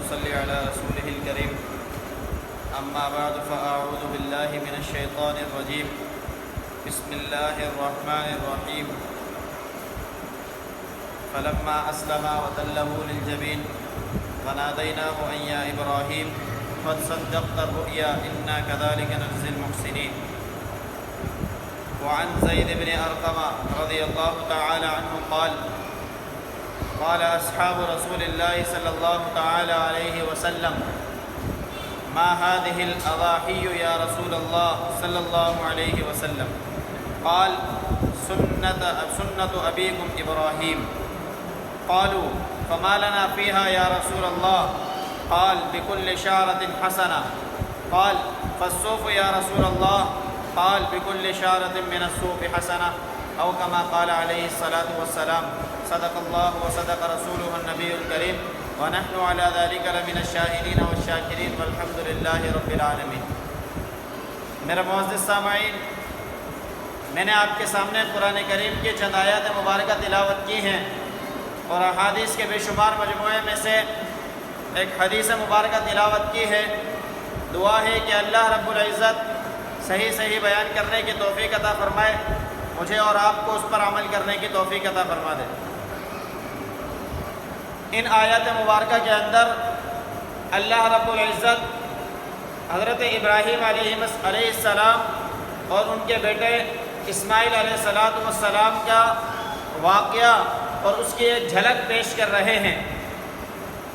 صل على رسوله الكريم أما بعد فأعوذ بالله من الشيطان الرجيم بسم الله الرحمن الرحيم فلما أسلما وتله للجبين وناديناه أن يا إبراهيم قد صدقت الرؤيا إنا كذلك نجزي المحسنين. وعن زيد بن أرقم رضي الله تعالى عنه قال قال أصحاب رسول الله صلى الله تعالى عليه وسلم ما هذه الأضاحي يا رسول الله صلى الله عليه وسلم؟ قال سنة أبيكم إبراهيم. قالوا فما لنا فيها يا رسول الله؟ قال بكل شعرة حسنة. قال فالصوف يا رسول الله؟ قال بكل شعرة من الصوف حسنة أو كما قال عليه الصلاة والسلام. صدق الله وصدق رسوله النبي الكريم ونحن على ذلك لمن الشاهدين والشاكرين والحمد لله رب العالمين. میرے معزز سامعین، میں نے آپ کے سامنے قرآن کریم کی چند آیات مبارکہ تلاوت کی ہیں اور احادیث کے بے شمار مجموعے میں سے ایک حدیث مبارکہ تلاوت کی ہے. دعا ہے کہ اللہ رب العزت صحیح بیان کرنے کی توفیق عطا فرمائے، مجھے اور آپ کو اس پر عمل کرنے کی توفیق عطا فرما دے. ان آیات مبارکہ کے اندر اللہ رب العزت حضرت ابراہیم علیہ السلام اور ان کے بیٹے اسماعیل علیہ السلام کا واقعہ اور اس کی ایک جھلک پیش کر رہے ہیں.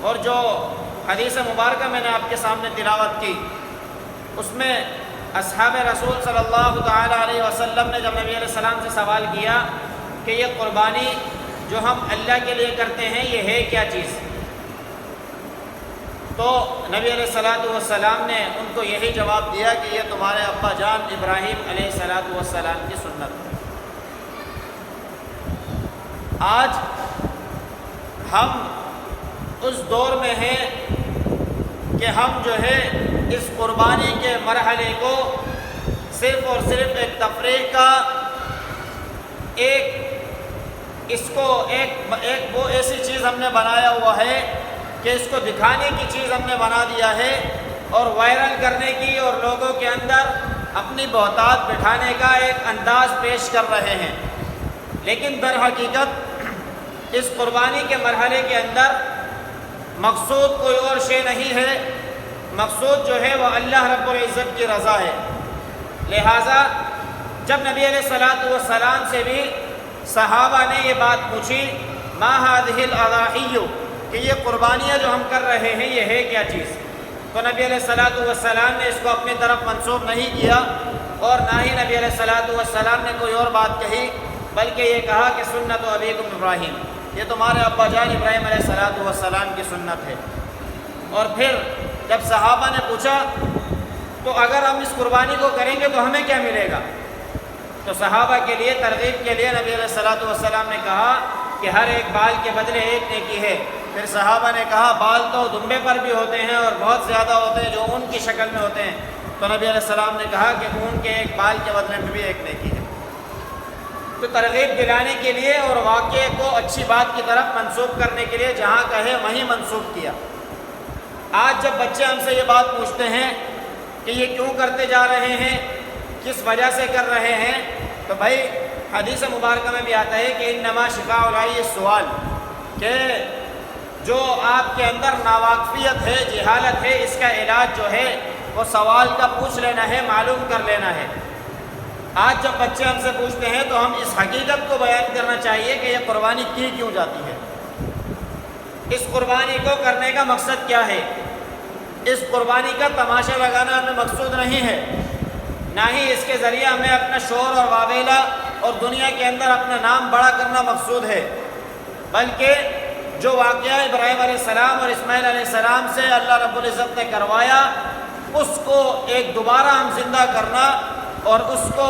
اور جو حدیث مبارکہ میں نے آپ کے سامنے تلاوت کی، اس میں اصحاب رسول صلی اللہ تعالیٰ علیہ وسلم نے جب نبی علیہ السلام سے سوال کیا کہ یہ قربانی جو ہم اللہ کے لیے کرتے ہیں یہ ہے کیا چیز، تو نبی علیہ السلام نے ان کو یہی جواب دیا کہ یہ تمہارے ابا جان ابراہیم علیہ السلام کی سنت ہے. آج ہم اس دور میں ہیں کہ ہم جو ہے اس قربانی کے مرحلے کو صرف اور صرف ایک تفریح کا ایک وہ ایسی چیز ہم نے بنایا ہوا ہے کہ اس کو دکھانے کی چیز ہم نے بنا دیا ہے اور وائرل کرنے کی اور لوگوں کے اندر اپنی بہتات بٹھانے کا ایک انداز پیش کر رہے ہیں. لیکن در حقیقت اس قربانی کے مرحلے کے اندر مقصود کوئی اور شے نہیں ہے. مقصود جو ہے وہ اللہ رب العزت کی رضا ہے. لہٰذا جب نبی علیہ السلام سے بھی صحابہ نے یہ بات پوچھی ما هذه الاضاحی، کہ یہ قربانیاں جو ہم کر رہے ہیں یہ ہے کیا چیز، تو نبی علیہ السلام نے اس کو اپنی طرف منسوب نہیں کیا اور نہ ہی نبی علیہ السلام نے کوئی اور بات کہی، بلکہ یہ کہا کہ سنت ابیکم ابراہیم، یہ تمہارے ابا جان ابراہیم علیہ السلام کی سنت ہے. اور پھر جب صحابہ نے پوچھا تو اگر ہم اس قربانی کو کریں گے تو ہمیں کیا ملے گا، تو صحابہ کے لیے ترغیب کے لیے نبی علیہ السلام نے کہا کہ ہر ایک بال کے بدلے ایک نیکی ہے. پھر صحابہ نے کہا بال تو دمبے پر بھی ہوتے ہیں اور بہت زیادہ ہوتے ہیں جو اون کی شکل میں ہوتے ہیں، تو نبی علیہ السلام نے کہا کہ اون کے ایک بال کے بدلے میں بھی ایک نیکی ہے. تو ترغیب دلانے کے لیے اور واقعے کو اچھی بات کی طرف منسوب کرنے کے لیے جہاں کہے وہیں منسوب کیا. آج جب بچے ہم سے یہ بات پوچھتے ہیں کہ یہ کیوں کرتے جا رہے ہیں، کس وجہ سے کر رہے ہیں، تو بھائی حدیث مبارکہ میں بھی آتا ہے کہ انما شفاء العی السؤال، کہ جو آپ کے اندر ناواقفیت ہے، جہالت ہے، اس کا علاج جو ہے وہ سوال کا پوچھ لینا ہے، معلوم کر لینا ہے. آج جب بچے ہم سے پوچھتے ہیں تو ہم اس حقیقت کو بیان کرنا چاہیے کہ یہ قربانی کی کیوں جاتی ہے، اس قربانی کو کرنے کا مقصد کیا ہے. اس قربانی کا تماشا لگانا ہمیں مقصود نہیں ہے، نہ ہی اس کے ذریعے ہمیں اپنا شور اور واویلا اور دنیا کے اندر اپنا نام بڑا کرنا مقصود ہے، بلکہ جو واقعہ ابراہیم علیہ السلام اور اسماعیل علیہ السلام سے اللہ رب العزت نے کروایا اس کو ایک دوبارہ ہم زندہ کرنا اور اس کو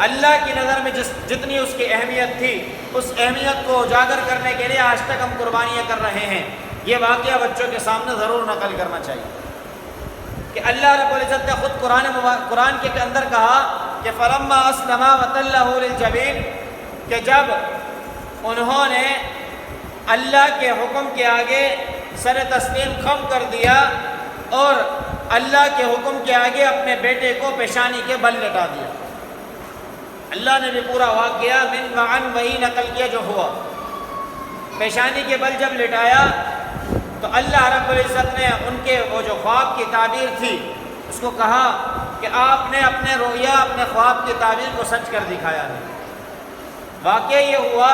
اللہ کی نظر میں جتنی اس کی اہمیت تھی اس اہمیت کو اجاگر کرنے کے لیے آج تک ہم قربانیاں کر رہے ہیں. یہ واقعہ بچوں کے سامنے ضرور نقل کرنا چاہیے کہ اللہ رب العزت نے خود قرآن کے اندر کہا کہ فلما اسلما وتلہ للجبین، کہ جب انہوں نے اللہ کے حکم کے آگے سر تسلیم خم کر دیا اور اللہ کے حکم کے آگے اپنے بیٹے کو پیشانی کے بل لٹا دیا۔ اللہ نے بھی پورا واقعہ من معن وہی نقل کیا جو ہوا۔ پیشانی کے بل جب لٹایا تو اللہ رب العزت نے ان کے وہ جو خواب کی تعبیر تھی اس کو کہا کہ آپ نے اپنے رویا اپنے خواب کی تعبیر کو سچ کر دکھایا ہے۔ واقعہ یہ ہوا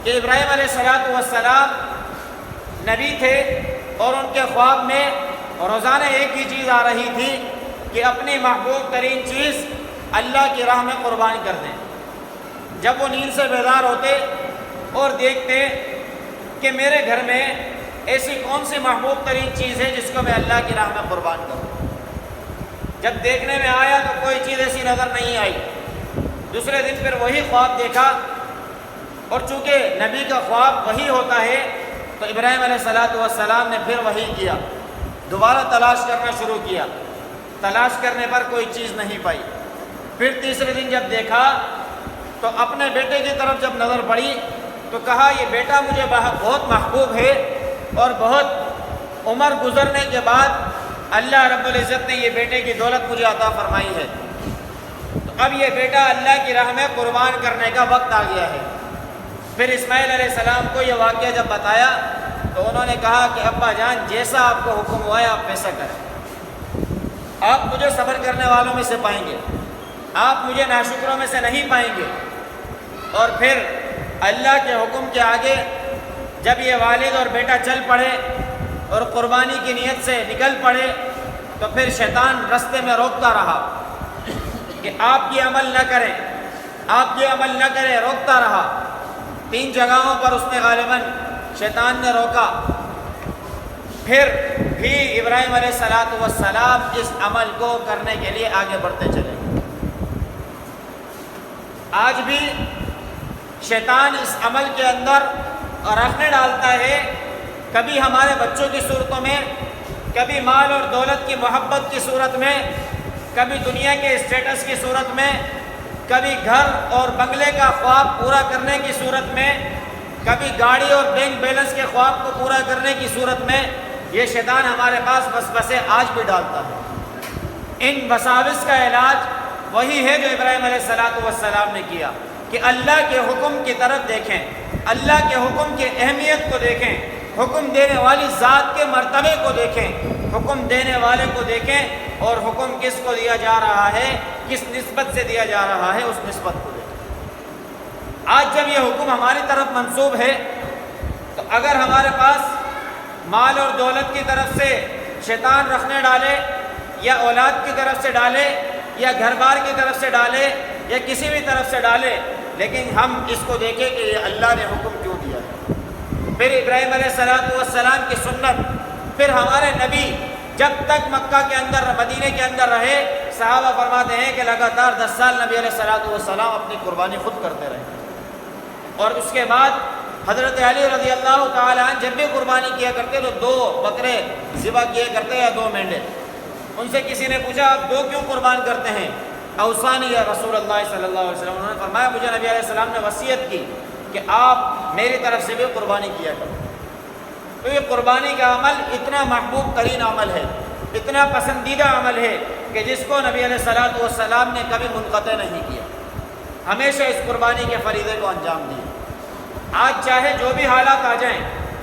کہ ابراہیم علیہ السلام نبی تھے اور ان کے خواب میں روزانہ ایک ہی چیز آ رہی تھی کہ اپنی محبوب ترین چیز اللہ کی راہ میں قربان کر دیں۔ جب وہ نیند سے بیدار ہوتے اور دیکھتے کہ میرے گھر میں ایسی کون سی محبوب ترین چیز ہے جس کو میں اللہ کی راہ میں قربان کروں۔ جب دیکھنے میں آیا تو کوئی چیز ایسی نظر نہیں آئی۔ دوسرے دن پھر وہی خواب دیکھا اور چونکہ نبی کا خواب وہی ہوتا ہے تو ابراہیم علیہ السلام نے پھر وہی کیا، دوبارہ تلاش کرنا شروع کیا۔ تلاش کرنے پر کوئی چیز نہیں پائی۔ پھر تیسرے دن جب دیکھا تو اپنے بیٹے کی طرف جب نظر پڑی تو کہا یہ بیٹا مجھے بہت محبوب ہے اور بہت عمر گزرنے کے بعد اللہ رب العزت نے یہ بیٹے کی دولت مجھے عطا فرمائی ہے، تو اب یہ بیٹا اللہ کی راہ میں قربان کرنے کا وقت آ گیا ہے۔ پھر اسماعیل علیہ السلام کو یہ واقعہ جب بتایا تو انہوں نے کہا کہ ابا جان جیسا آپ کو حکم ہوا ہے آپ ویسا کریں، آپ مجھے صبر کرنے والوں میں سے پائیں گے، آپ مجھے ناشکروں میں سے نہیں پائیں گے۔ اور پھر اللہ کے حکم کے آگے جب یہ والد اور بیٹا چل پڑے اور قربانی کی نیت سے نکل پڑے تو پھر شیطان رستے میں روکتا رہا کہ آپ یہ عمل نہ کریں، آپ یہ عمل نہ کریں، روکتا رہا۔ 3 جگہوں پر اس نے غالباً شیطان نے روکا۔ پھر بھی ابراہیم علیہ السلام اس عمل کو کرنے کے لیے آگے بڑھتے چلے۔ آج بھی شیطان اس عمل کے اندر رکھنے ڈالتا ہے، کبھی ہمارے بچوں کی صورتوں میں، کبھی مال اور دولت کی محبت کی صورت میں، کبھی دنیا کے اسٹیٹس کی صورت میں، کبھی گھر اور بنگلے کا خواب پورا کرنے کی صورت میں، کبھی گاڑی اور بینک بیلنس کے خواب کو پورا کرنے کی صورت میں یہ شیطان ہمارے پاس وسوسے آج بھی ڈالتا ہے۔ ان وساوس کا علاج وہی ہے جو ابراہیم علیہ السلام نے کیا کہ اللہ کے حکم کی طرف دیکھیں، اللہ کے حکم کی اہمیت کو دیکھیں، حکم دینے والی ذات کے مرتبے کو دیکھیں، حکم دینے والے کو دیکھیں اور حکم کس کو دیا جا رہا ہے، کس نسبت سے دیا جا رہا ہے، اس نسبت کو دیکھیں۔ آج جب یہ حکم ہماری طرف منسوب ہے تو اگر ہمارے پاس مال اور دولت کی طرف سے شیطان رکھنے ڈالے یا اولاد کی طرف سے ڈالے یا گھر بار کی طرف سے ڈالے یا کسی بھی طرف سے ڈالے، لیکن ہم اس کو دیکھیں کہ یہ اللہ نے حکم کیوں دیا ہے۔ پھر ابراہیم علیہ السلام کی سنت، پھر ہمارے نبی جب تک مکہ کے اندر مدینے کے اندر رہے، صحابہ فرماتے ہیں کہ لگاتار 10 سال نبی علیہ السلام اپنی قربانی خود کرتے رہے، اور اس کے بعد حضرت علی رضی اللہ تعالیٰ عنہ جب بھی قربانی کیا کرتے تو 2 بکرے ذبح کیے کرتے یا 2 مینڈے۔ ان سے کسی نے پوچھا آپ 2 کیوں قربان کرتے ہیں؟ اوصانی یا رسول اللہ صلی اللہ علیہ وسلم، انہوں نے فرمایا مجھے نبی علیہ السلام نے وصیت کی کہ آپ میری طرف سے بھی قربانی کیا کرو۔ تو یہ قربانی کا عمل اتنا محبوب ترین عمل ہے، اتنا پسندیدہ عمل ہے کہ جس کو نبی علیہ السلام نے کبھی منقطع نہیں کیا، ہمیشہ اس قربانی کے فریضے کو انجام دیا۔ آج چاہے جو بھی حالات آ جائیں،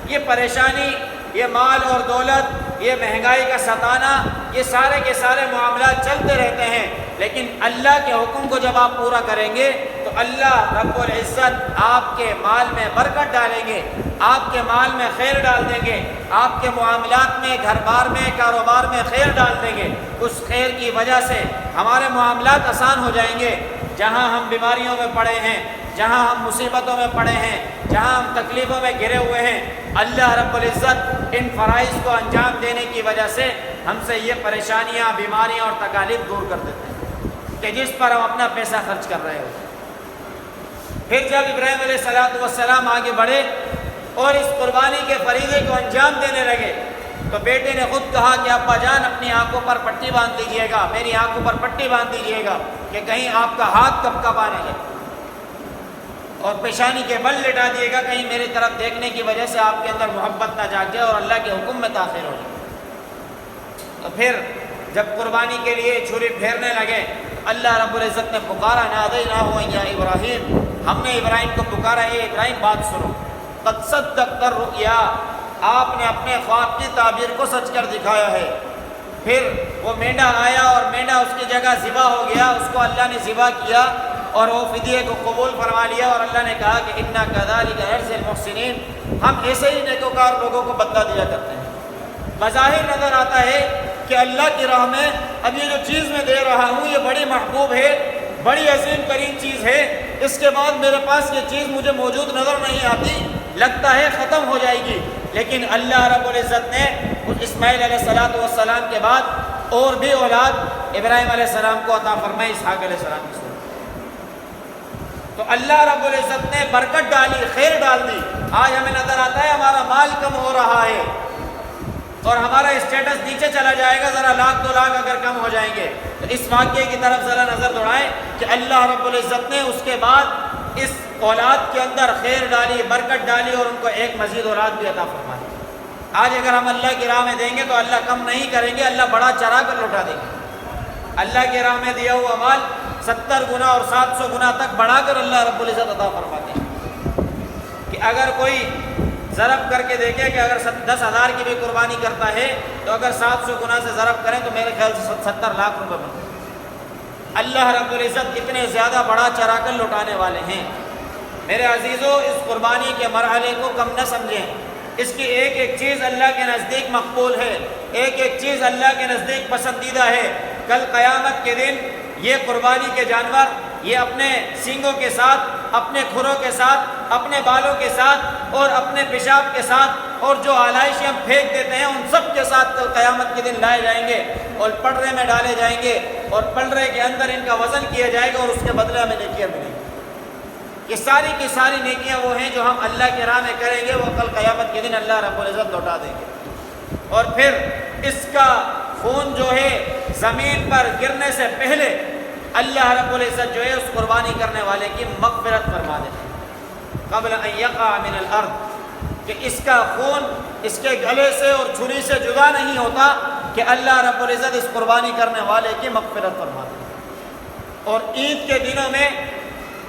یہ پریشانی، یہ مال اور دولت، یہ مہنگائی کا ستانا، یہ سارے کے سارے معاملات چلتے رہتے ہیں، لیکن اللہ کے حکم کو جب آپ پورا کریں گے تو اللہ رب العزت آپ کے مال میں برکت ڈالیں گے، آپ کے مال میں خیر ڈال دیں گے، آپ کے معاملات میں، گھر بار میں، کاروبار میں خیر ڈال دیں گے۔ اس خیر کی وجہ سے ہمارے معاملات آسان ہو جائیں گے۔ جہاں ہم بیماریوں میں پڑے ہیں، جہاں ہم مصیبتوں میں پڑے ہیں، جہاں ہم تکلیفوں میں گھرے ہوئے ہیں، اللہ رب العزت ان فرائض کو انجام دینے کی وجہ سے ہم سے یہ پریشانیاں، بیماریاں اور تکالیف دور کر دیتے ہیں کہ جس پر ہم اپنا پیسہ خرچ کر رہے ہوتے ہیں۔ پھر جب ابراہیم علیہ السلام آگے بڑھے اور اس قربانی کے فریضے کو انجام دینے لگے تو بیٹے نے خود کہا کہ ابا جان اپنی آنکھوں پر پٹی باندھ دیجیے گا، میری آنکھوں پر پٹی باندھ دیجیے گا کہ کہیں آپ کا ہاتھ کب کب آنے لگے۔ اور پیشانی کے بل لٹا دیے گا، کہیں میری طرف دیکھنے کی وجہ سے آپ کے اندر محبت نہ جاگ جائے اور اللہ کے حکم میں تاخیر ہو جائے۔ تو پھر جب قربانی کے لیے چھری پھیرنے لگے، اللہ رب العزت نے پکارا، نادیناہ یا ابراہیم، ہم نے ابراہیم کو پکارا، اے ابراہیم بات سنو، قد صدقت الرؤیا، آپ نے اپنے خواب کی تعبیر کو سچ کر دکھایا ہے۔ پھر وہ مینڈا آیا اور مینڈا اس کی جگہ ذبح ہو گیا، اس کو اللہ نے ذبح کیا اور وہ فدیے کو قبول فرما لیا، اور اللہ نے کہا کہ انا کذالک نجزی المحسنین، ہم ایسے ہی نیکوکار لوگوں کو بدلہ دیا کرتے ہیں۔ بظاہر نظر آتا ہے کہ اللہ کی راہ میں اب یہ جو چیز میں دے رہا ہوں یہ بڑی محبوب ہے، بڑی عظیم ترین چیز ہے، اس کے بعد میرے پاس یہ چیز مجھے موجود نظر نہیں آتی، لگتا ہے ختم ہو جائے گی، لیکن اللہ رب العزت نے اسماعیل علیہ السلام کے بعد اور بھی اولاد ابراہیم علیہ السلام کو عطا فرمائی، اسحاق علیہ السلام کی صورت۔ تو اللہ رب العزت نے برکت ڈالی، خیر ڈال دی۔ آج ہمیں نظر آتا ہے ہمارا مال کم ہو رہا ہے اور ہمارا اسٹیٹس نیچے چلا جائے گا، ذرا لاکھ دو لاکھ اگر کم ہو جائیں گے، تو اس واقعے کی طرف ذرا نظر دوڑائیں کہ اللہ رب العزت نے اس کے بعد اس اولاد کے اندر خیر ڈالی، برکت ڈالی اور ان کو ایک مزید اولاد بھی عطا فرمائی۔ آج اگر ہم اللہ کی راہ میں دیں گے تو اللہ کم نہیں کریں گے، اللہ بڑا چرا کر لوٹا دیں گے۔ اللہ کی راہ میں دیا ہوا مال 70 گنا اور 700 گنا تک بڑھا کر اللہ رب العزت عطا فرماتے ہیں۔ کہ اگر کوئی ضرب کر کے دیکھے کہ اگر 10,000 کی بھی قربانی کرتا ہے تو اگر 700 گنا سے ضرب کریں تو میرے خیال سے 70 لاکھ روپے بنتے ہیں۔ اللہ رب العزت اتنے زیادہ بڑا چرا کر لوٹانے والے ہیں۔ میرے عزیزو، اس قربانی کے مرحلے کو کم نہ سمجھیں، اس کی ایک ایک چیز اللہ کے نزدیک مقبول ہے، ایک ایک چیز اللہ کے نزدیک پسندیدہ ہے۔ کل قیامت کے دن یہ قربانی کے جانور یہ اپنے سینگوں کے ساتھ، اپنے کھروں کے ساتھ، اپنے بالوں کے ساتھ اور اپنے پیشاب کے ساتھ اور جو آلائشیں ہم پھینک دیتے ہیں ان سب کے ساتھ کل قیامت کے دن لائے جائیں گے اور پلڑے میں ڈالے جائیں گے، اور پلڑے کے اندر ان کا وزن کیا جائے گا اور اس کے بدلے ہمیں نیکیاں ملیں گی۔ یہ ساری کی ساری نیکیاں وہ ہیں جو ہم اللہ کی راہ میں کریں گے، وہ کل قیامت کے دن اللہ رب العزت لوٹا دیں گے۔ اور پھر اس کا خون جو ہے زمین پر گرنے سے پہلے اللہ رب العزت جو ہے اس قربانی کرنے والے کی مغفرت فرما دیتے ہیں قبل ان یقع من الارض، کہ اس کا خون اس کے گلے سے اور چھری سے جدا نہیں ہوتا کہ اللہ رب العزت اس قربانی کرنے والے کی مغفرت فرما دیتے ہیں۔ اور عید کے دنوں میں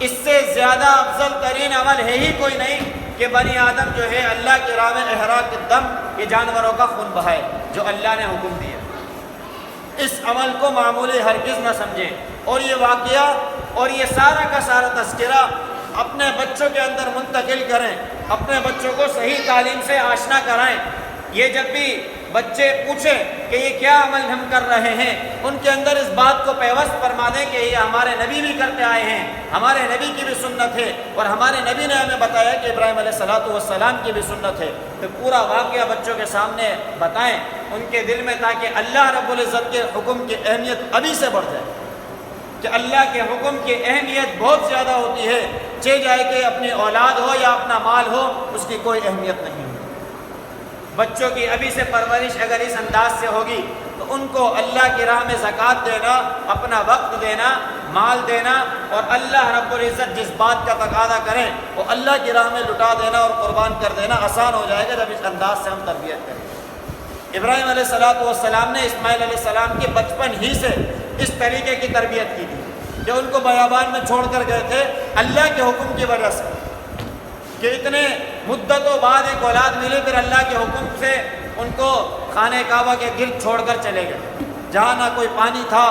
اس سے زیادہ افضل ترین عمل ہے ہی کوئی نہیں کہ بنی آدم جو ہے اللہ کی راہ میں احراق الدم یہ جانوروں کا خون بہائے جو اللہ نے حکم دیا۔ اس عمل کو معمولی ہرگز نہ سمجھیں، اور یہ واقعہ اور یہ سارا کا سارا تذکرہ اپنے بچوں کے اندر منتقل کریں، اپنے بچوں کو صحیح تعلیم سے آشنا کرائیں۔ یہ جب بھی بچے پوچھیں کہ یہ کیا عمل ہم کر رہے ہیں، ان کے اندر اس بات کو پیوست فرما دیں کہ یہ ہمارے نبی بھی کرتے آئے ہیں، ہمارے نبی کی بھی سنت ہے، اور ہمارے نبی نے ہمیں بتایا کہ ابراہیم علیہ السلام کی بھی سنت ہے۔ تو پورا واقعہ بچوں کے سامنے بتائیں ان کے دل میں، تاکہ اللہ رب العزت کے حکم کی اہمیت ابھی سے بڑھ جائے، کہ اللہ کے حکم کی اہمیت بہت زیادہ ہوتی ہے، چاہے جائے کہ اپنی اولاد ہو یا اپنا مال ہو، اس کی کوئی اہمیت نہیں ہے۔ بچوں کی ابھی سے پرورش اگر اس انداز سے ہوگی تو ان کو اللہ کی راہ میں زکوٰۃ دینا، اپنا وقت دینا، مال دینا، اور اللہ رب العزت جس بات کا تقاضا کریں وہ اللہ کی راہ میں لٹا دینا اور قربان کر دینا آسان ہو جائے گا جب اس انداز سے ہم تربیت کریں۔ ابراہیم علیہ السلام نے اسماعیل علیہ السلام کی بچپن ہی سے اس طریقے کی تربیت کی تھی کہ ان کو بیابان میں چھوڑ کر گئے تھے اللہ کے حکم کی وجہ سے، کہ اتنے مدتوں بعد ایک اولاد ملی، پھر اللہ کے حکم سے ان کو خانہ کعبہ کے گرد چھوڑ کر چلے گئے، جہاں نہ کوئی پانی تھا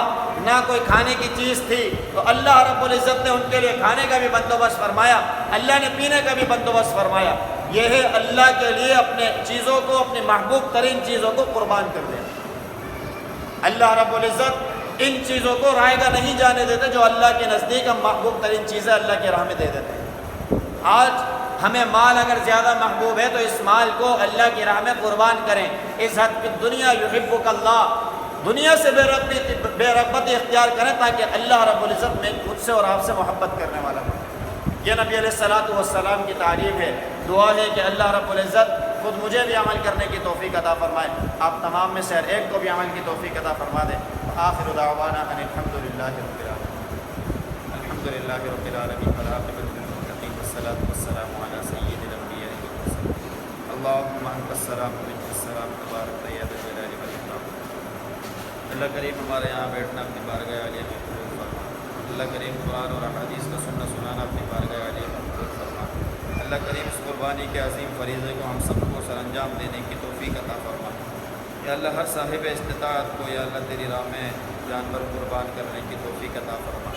نہ کوئی کھانے کی چیز تھی، تو اللہ رب العزت نے ان کے لیے کھانے کا بھی بندوبست فرمایا، اللہ نے پینے کا بھی بندوبست فرمایا۔ یہ ہے اللہ کے لیے اپنے چیزوں کو، اپنی محبوب ترین چیزوں کو قربان کر دینا۔ اللہ رب العزت ان چیزوں کو رائیگاں نہیں جانے دیتے جو اللہ کے نزدیک ہم محبوب ترین چیزیں اللہ کے راہ میں دے دیتے ہیں۔ آج ہمیں مال اگر زیادہ محبوب ہے تو اس مال کو اللہ کی راہ میں قربان کریں۔ اس حد کی دنیا یحبک اللہ، دنیا سے بے رغبتی اختیار کریں تاکہ اللہ رب العزت میں مجھ سے اور آپ سے محبت کرنے والا ہو۔ یہ نبی علیہ السلام کی تعلیم ہے۔ دعا ہے کہ اللہ رب العزت خود مجھے بھی عمل کرنے کی توفیق عطا فرمائے، آپ تمام میں سے ہر ایک کو بھی عمل کی توفیق عطا فرما دیں۔ آخر دعوانا ان الحمد للہ رب العالمین، الحمد للہ رب العالمین، والعاقبۃ للمتقین۔ والصلاة والسلام على سید الانبیاء والمرسلین اللہم انت السلام و منک السلام تبارک یا ذا الجلال والاکرام۔ اللہ کریم ہمارے یہاں بیٹھنا اپنی بارگاہ عالیہ میں قبول فرما۔ اللہ کریم قرآن اور احادیث کا سننا اپنی بارگاہ عالیہ میں قبول فرما۔ اللہ کریم اس قربانی کے عظیم فریضے کو ہم سب کو سر انجام دینے کی توفیق عطا فرما۔ یا اللہ ہر صاحب استطاعت کو یا اللہ تیری راہ میں جانور قربان کرنے کی توفیق عطا فرما۔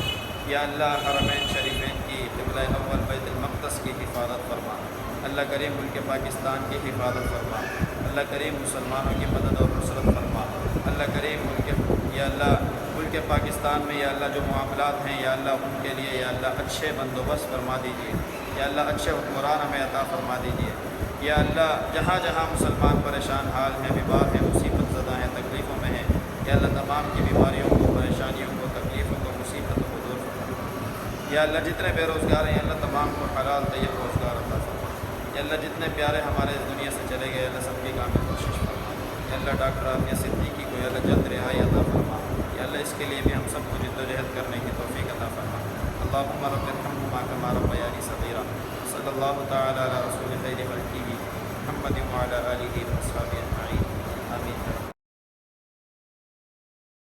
یا اللہ حرمین شریفین کی قبلہ اول بیت المقدس کی حفاظت فرما۔ اللہ کریم ملک پاکستان کی حفاظت فرما۔ اللہ کریم مسلمانوں کی مدد اور نصرت فرما۔ اللہ کریم یا اللہ ملک پاکستان میں یا اللہ جو معاملات ہیں یا اللہ ان کے لیے یا اللہ اچھے بندوبست فرما دیجیے۔ یا اللہ اچھے حکمران ہمیں عطا فرما دیجیے۔ یا اللہ جہاں جہاں مسلمان پریشان حال ہیں، بیمار ہیں، مصیبت زدہ ہیں، تکلیفوں میں ہیں، یا اللہ تمام کی بیماریوں کو، پریشانیوں کو، تکلیفوں کو، مصیبتوں کو دور فرما۔ یا اللہ جتنے بے روزگار ہیں یا اللہ تمام کو حلال طیب روزگار عطا فرما۔ یا اللہ جتنے پیارے ہمارے اس دنیا سے چلے گئے اللہ سب کی کامل کوشش فرما۔ یا اللہ ڈاکٹر عافیہ صدیقی کو یا اللہ جلد رہائی عطا فرما۔ یا اللہ اس کے لیے بھی ہم سب کو جد و جہد کرنے کی توفیق عطا فرما۔ اللہم رب ارحمہما کما ربیانی صغیرا۔ صلی اللہ تعالی علی رسول خیر خلقہ محمد وعلی آلہ وصحبہ اجمعین، آمین۔